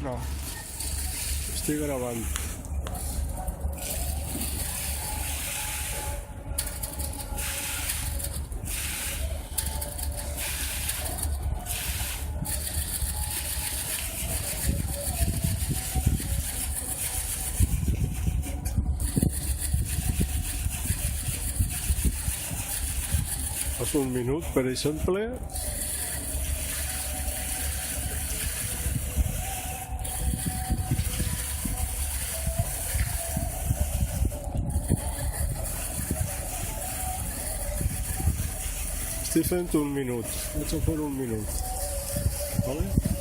No. Estic gravant. Fas un minut, per exemple. Estic fent un minut. Vaig a fer un minut. Vale?